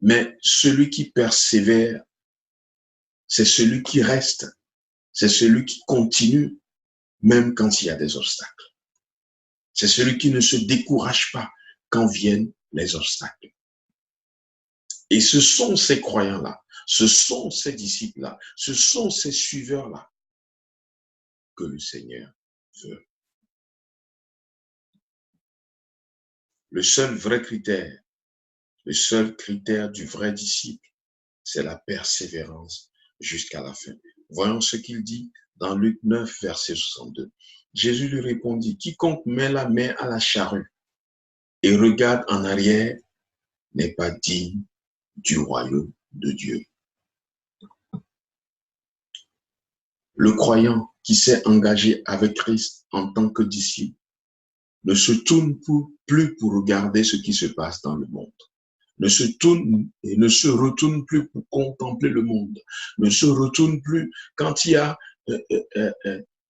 Speaker 1: Mais celui qui persévère, c'est celui qui reste, c'est celui qui continue, même quand il y a des obstacles. C'est celui qui ne se décourage pas quand viennent les obstacles. Et ce sont ces croyants-là, ce sont ces disciples-là, ce sont ces suiveurs-là que le Seigneur veut. Le seul critère du vrai disciple, c'est la persévérance jusqu'à la fin. Voyons ce qu'il dit dans Luc 9, verset 62. Jésus lui répondit, quiconque met la main à la charrue et regarde en arrière n'est pas digne du royaume de Dieu. Le croyant qui s'est engagé avec Christ en tant que disciple ne se tourne plus pour regarder ce qui se passe dans le monde. Ne se tourne et ne se retourne plus pour contempler le monde. Ne se retourne plus quand il y a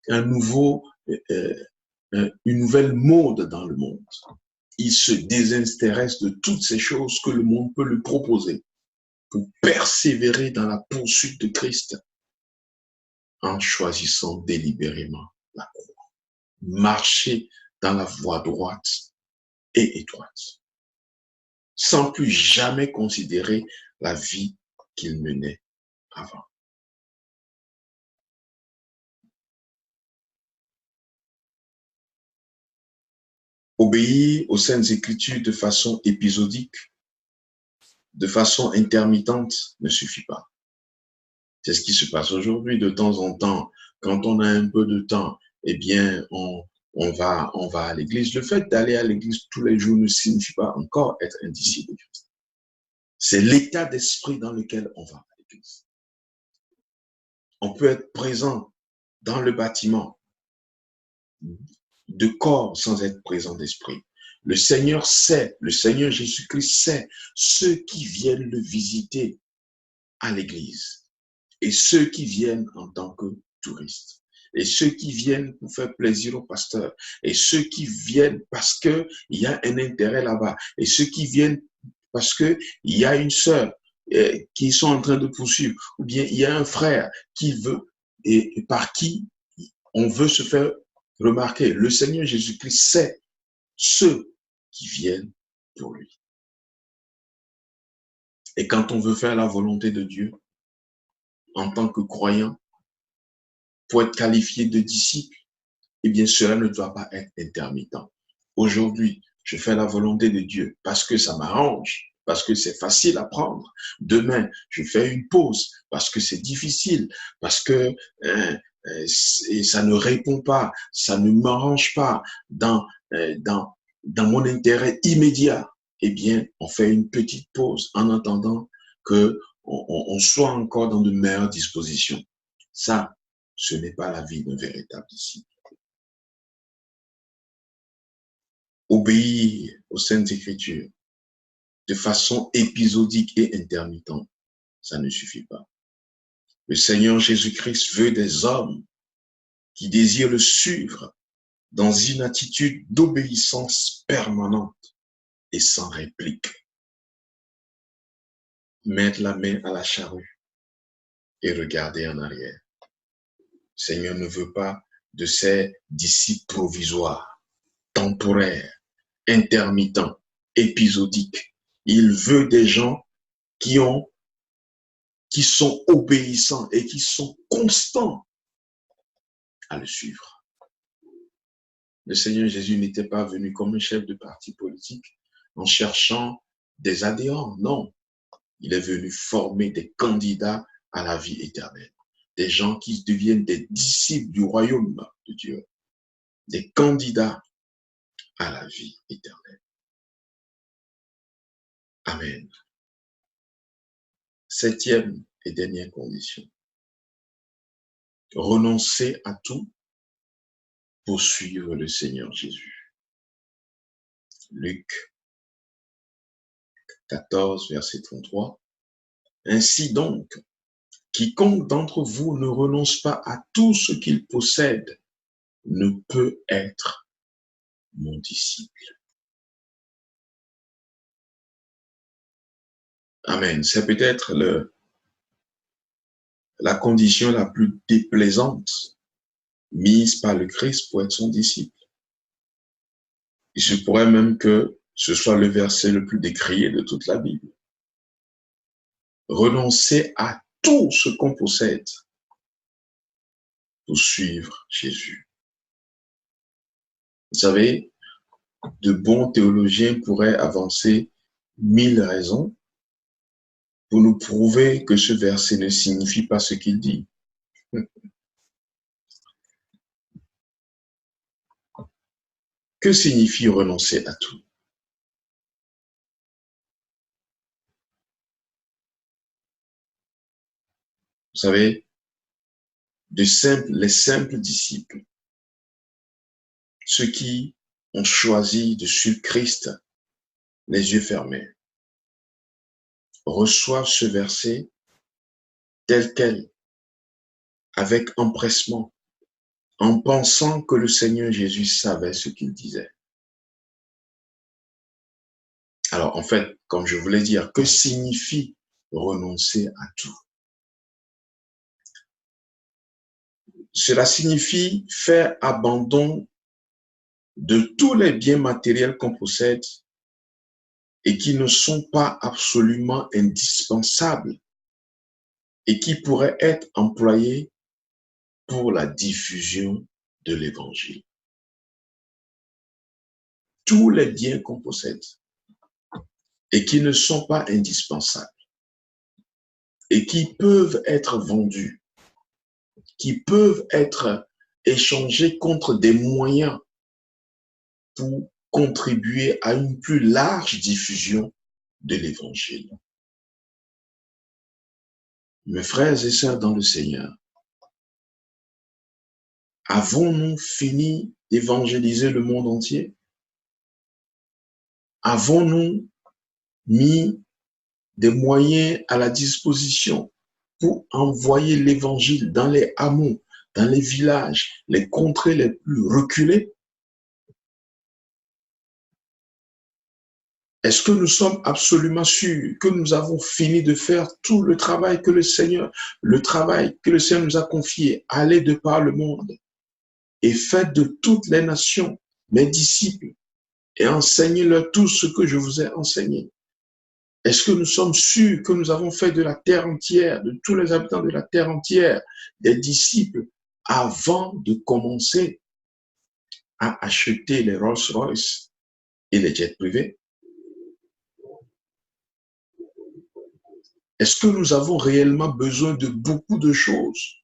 Speaker 1: une nouvelle mode dans le monde. Il se désintéresse de toutes ces choses que le monde peut lui proposer pour persévérer dans la poursuite de Christ en choisissant délibérément la croix. Marcher dans la voie droite et étroite, sans plus jamais considérer la vie qu'il menait avant. Obéir aux Saintes Écritures de façon épisodique, de façon intermittente, ne suffit pas. C'est ce qui se passe aujourd'hui. De temps en temps, quand on a un peu de temps, eh bien, on va à l'église. Le fait d'aller à l'église tous les jours ne signifie pas encore être un disciple de Christ. C'est l'état d'esprit dans lequel on va à l'église. On peut être présent dans le bâtiment de corps sans être présent d'esprit. Le Seigneur sait, le Seigneur Jésus-Christ sait ceux qui viennent le visiter à l'église et ceux qui viennent en tant que touristes et ceux qui viennent pour faire plaisir au pasteur et ceux qui viennent parce qu'il y a un intérêt là-bas et ceux qui viennent parce qu'il y a une sœur qui sont en train de poursuivre ou bien il y a un frère qui veut et par qui on veut se faire remarquer. Le Seigneur Jésus-Christ sait ceux qui viennent pour lui. Et quand on veut faire la volonté de Dieu, en tant que croyant, pour être qualifié de disciple, eh bien, cela ne doit pas être intermittent. Aujourd'hui, je fais la volonté de Dieu parce que ça m'arrange, parce que c'est facile à prendre. Demain, je fais une pause parce que c'est difficile, parce que et ça ne répond pas, ça ne m'arrange pas dans dans mon intérêt immédiat, eh bien, on fait une petite pause en attendant que on soit encore dans de meilleures dispositions. Ça, ce n'est pas la vie d'un véritable disciple. Obéir aux Saintes Écritures de façon épisodique et intermittente, ça ne suffit pas. Le Seigneur Jésus-Christ veut des hommes qui désirent le suivre dans une attitude d'obéissance permanente et sans réplique. Mettre la main à la charrue et regarder en arrière. Le Seigneur ne veut pas de ces disciples provisoires, temporaires, intermittents, épisodiques. Il veut des gens qui sont obéissants et qui sont constants à le suivre. Le Seigneur Jésus n'était pas venu comme un chef de parti politique en cherchant des adhérents, non. Il est venu former des candidats à la vie éternelle, des gens qui deviennent des disciples du royaume de Dieu, des candidats à la vie éternelle. Amen. Septième et dernière condition. Renoncer à tout pour suivre le Seigneur Jésus. Luc 14, verset 33. Ainsi donc, quiconque d'entre vous ne renonce pas à tout ce qu'il possède ne peut être mon disciple. Amen. C'est peut-être la condition la plus déplaisante mise par le Christ pour être son disciple. Il se pourrait même que ce soit le verset le plus décrié de toute la Bible. Renoncer à tout ce qu'on possède pour suivre Jésus. Vous savez, de bons théologiens pourraient avancer 1000 raisons pour nous prouver que ce verset ne signifie pas ce qu'il dit. Que signifie renoncer à tout? Vous savez, les simples disciples, ceux qui ont choisi de suivre Christ les yeux fermés, reçoivent ce verset tel quel, avec empressement, en pensant que le Seigneur Jésus savait ce qu'il disait. Alors, en fait, comme je voulais dire, que signifie renoncer à tout? Cela signifie faire abandon de tous les biens matériels qu'on possède et qui ne sont pas absolument indispensables et qui pourraient être employés pour la diffusion de l'Évangile. Tous les biens qu'on possède et qui ne sont pas indispensables et qui peuvent être vendus, qui peuvent être échangés contre des moyens pour contribuer à une plus large diffusion de l'Évangile. Mes frères et sœurs dans le Seigneur, avons-nous fini d'évangéliser le monde entier? Avons-nous mis des moyens à la disposition pour envoyer l'Évangile dans les hameaux, dans les villages, les contrées les plus reculées? Est-ce que nous sommes absolument sûrs que nous avons fini de faire tout le travail que le Seigneur nous a confié, aller de par le monde et faites de toutes les nations mes disciples et enseignez-leur tout ce que je vous ai enseigné? Est-ce que nous sommes sûrs que nous avons fait de la terre entière, de tous les habitants de la terre entière, des disciples avant de commencer à acheter les Rolls-Royce et les jets privés? Est-ce que nous avons réellement besoin de beaucoup de choses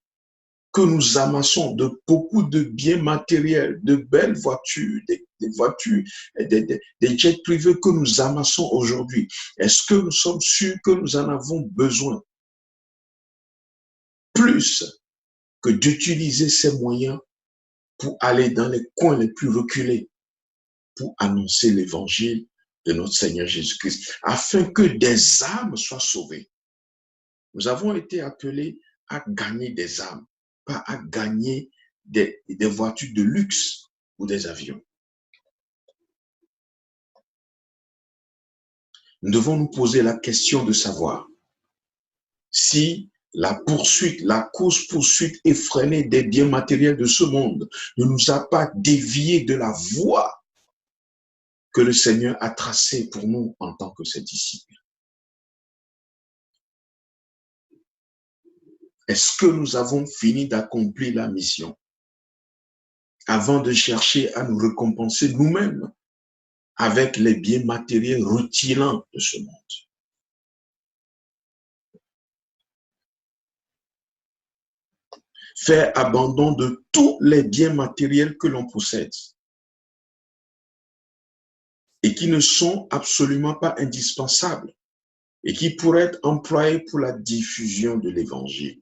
Speaker 1: que nous amassons de beaucoup de biens matériels, de belles voitures, des voitures, des jets privés que nous amassons aujourd'hui, est-ce que nous sommes sûrs que nous en avons besoin plus que d'utiliser ces moyens pour aller dans les coins les plus reculés, pour annoncer l'évangile de notre Seigneur Jésus-Christ, afin que des âmes soient sauvées? Nous avons été appelés à gagner des âmes, pas à gagner des voitures de luxe ou des avions. Nous devons nous poser la question de savoir si la course-poursuite effrénée des biens matériels de ce monde ne nous a pas déviés de la voie que le Seigneur a tracée pour nous en tant que ses disciples. Est-ce que nous avons fini d'accomplir la mission avant de chercher à nous récompenser nous-mêmes avec les biens matériels rutilants de ce monde? Faire abandon de tous les biens matériels que l'on possède et qui ne sont absolument pas indispensables et qui pourraient être employés pour la diffusion de l'Évangile.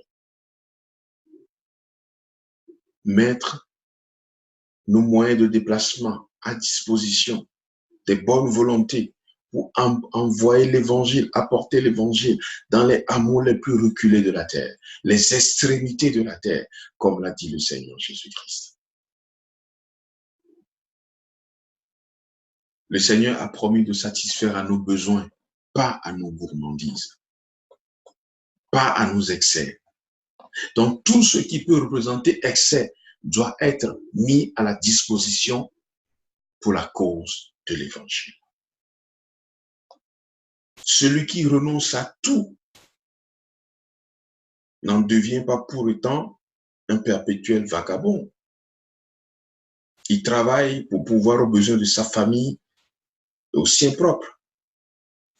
Speaker 1: Mettre nos moyens de déplacement à disposition des bonnes volontés pour envoyer l'Évangile, apporter l'Évangile dans les hameaux les plus reculés de la terre, les extrémités de la terre, comme l'a dit le Seigneur Jésus-Christ. Le Seigneur a promis de satisfaire à nos besoins, pas à nos gourmandises, pas à nos excès. Donc, tout ce qui peut représenter excès doit être mis à la disposition pour la cause de l'Évangile. Celui qui renonce à tout n'en devient pas pour autant un perpétuel vagabond. Il travaille pour pouvoir aux besoins de sa famille et aux siens propres.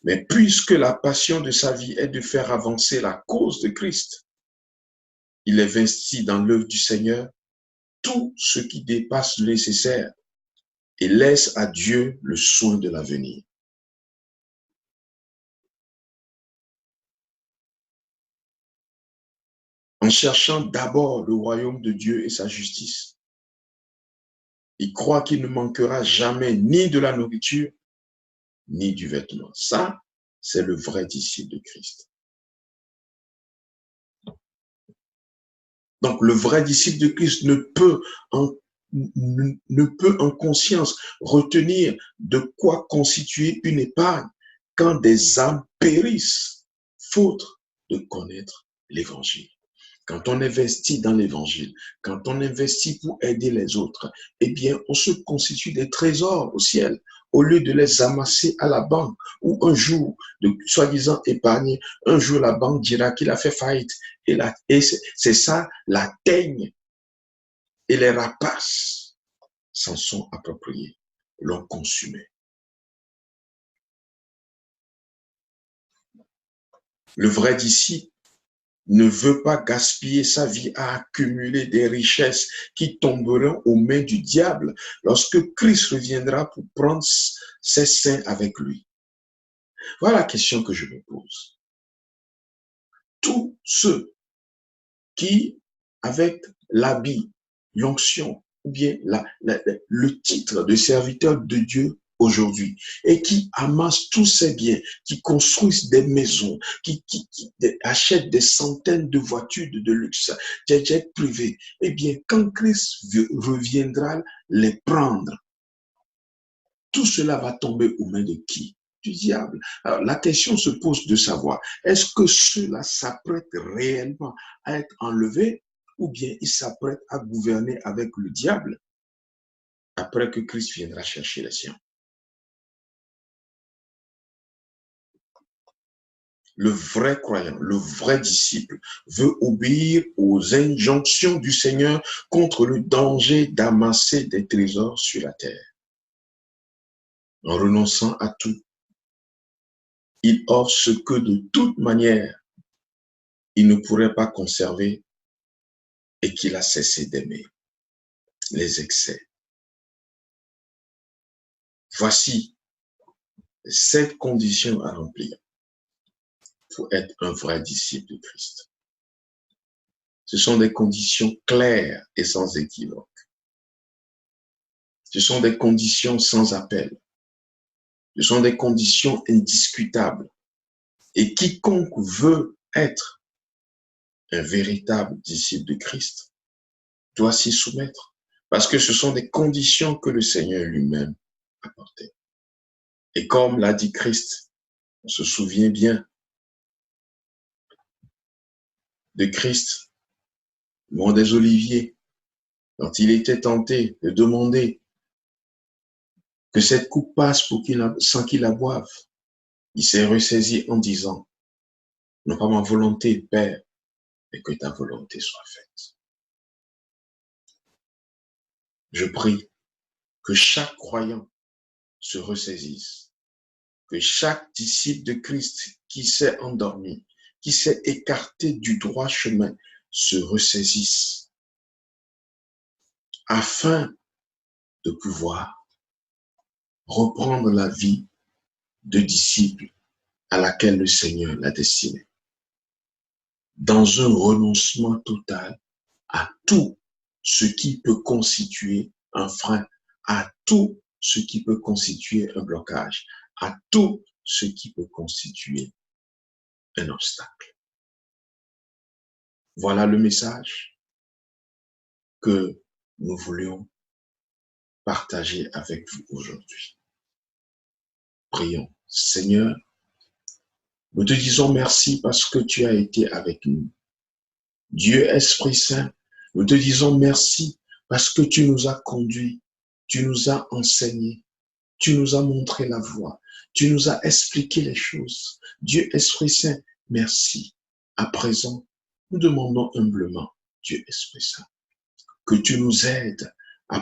Speaker 1: Mais puisque la passion de sa vie est de faire avancer la cause de Christ, il investit dans l'œuvre du Seigneur tout ce qui dépasse le nécessaire et laisse à Dieu le soin de l'avenir. En cherchant d'abord le royaume de Dieu et sa justice, il croit qu'il ne manquera jamais ni de la nourriture, ni du vêtement. Ça, c'est le vrai disciple de Christ. Donc, le vrai disciple de Christ ne peut en conscience retenir de quoi constituer une épargne quand des âmes périssent, faute de connaître l'Évangile. Quand on investit dans l'Évangile, quand on investit pour aider les autres, eh bien, on se constitue des trésors au ciel, au lieu de les amasser à la banque, ou un jour, de soi-disant épargner, un jour la banque dira qu'il a fait faillite. Et c'est ça, la teigne et les rapaces s'en sont appropriés, l'ont consumé. Le vrai disciple ne veut pas gaspiller sa vie à accumuler des richesses qui tomberont aux mains du diable lorsque Christ reviendra pour prendre ses saints avec lui. Voilà la question que je me pose. Tous ceux qui, avec l'habit, l'onction, ou bien le titre de serviteur de Dieu aujourd'hui, et qui amassent tous ces biens, qui construisent des maisons, qui achètent des centaines de voitures de luxe, des jets privés, eh bien, quand Christ reviendra les prendre, tout cela va tomber aux mains de qui? Du diable. Alors, la question se pose de savoir, est-ce que cela s'apprête réellement à être enlevé ou bien il s'apprête à gouverner avec le diable après que Christ viendra chercher les siens? Le vrai croyant, le vrai disciple veut obéir aux injonctions du Seigneur contre le danger d'amasser des trésors sur la terre. En renonçant à tout, il offre ce que de toute manière, il ne pourrait pas conserver et qu'il a cessé d'aimer les excès. Voici 7 conditions à remplir pour être un vrai disciple de Christ. Ce sont des conditions claires et sans équivoque. Ce sont des conditions sans appel. Ce sont des conditions indiscutables. Et quiconque veut être un véritable disciple de Christ doit s'y soumettre. Parce que ce sont des conditions que le Seigneur lui-même a portées. Et comme l'a dit Christ, on se souvient bien de Christ, mont des Oliviers, quand il était tenté de demander que cette coupe passe sans qu'il la boive, il s'est ressaisi en disant, non pas ma volonté, Père, mais que ta volonté soit faite. Je prie que chaque croyant se ressaisisse, que chaque disciple de Christ qui s'est endormi, qui s'est écarté du droit chemin, se ressaisisse afin de pouvoir reprendre la vie de disciple à laquelle le Seigneur l'a destiné, dans un renoncement total à tout ce qui peut constituer un frein, à tout ce qui peut constituer un blocage, à tout ce qui peut constituer un obstacle. Voilà le message que nous voulions partager avec vous aujourd'hui. Prions. Seigneur, nous te disons merci parce que tu as été avec nous. Dieu Esprit Saint, nous te disons merci parce que tu nous as conduits, tu nous as enseignés, tu nous as montré la voie, tu nous as expliqué les choses. Dieu Esprit Saint, merci. À présent, nous demandons humblement, Dieu Esprit Saint, que tu nous aides